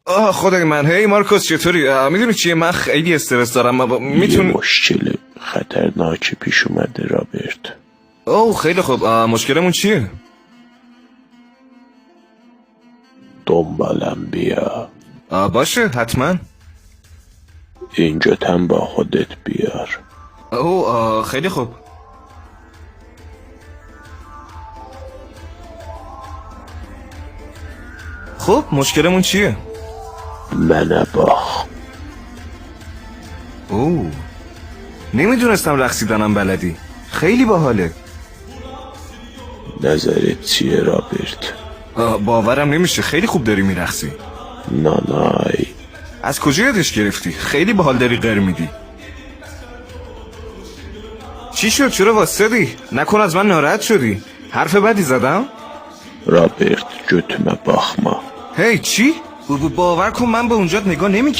خدای من. هی مارکوس چطوری؟ میدونی چیه، من خیلی استرس دارم. میتونی مشکل خطرناکی پیش اومده رابرت. خیلی خوب. مشکلمون چیه؟ دنبالم بیا. باشه حتما. اینجا تن با خودت بیار. خیلی خوب. خب مشکلمون چیه؟ من باخ. نمیدونستم رقصیدنم بلدی. خیلی باحاله. نظرت چیه رابرت؟ باورم نمیشه، خیلی خوب داری میرقصی. نانای. از کجا یادش گرفتی؟ خیلی باحال داری غر میدی. چی شد؟ چرا واسدی؟ نکن از من ناراحت شدی؟ حرف بدی زدم؟ رابرت جوتمه باخما. هی چی؟ باور کن من به اونجا نگاه نمی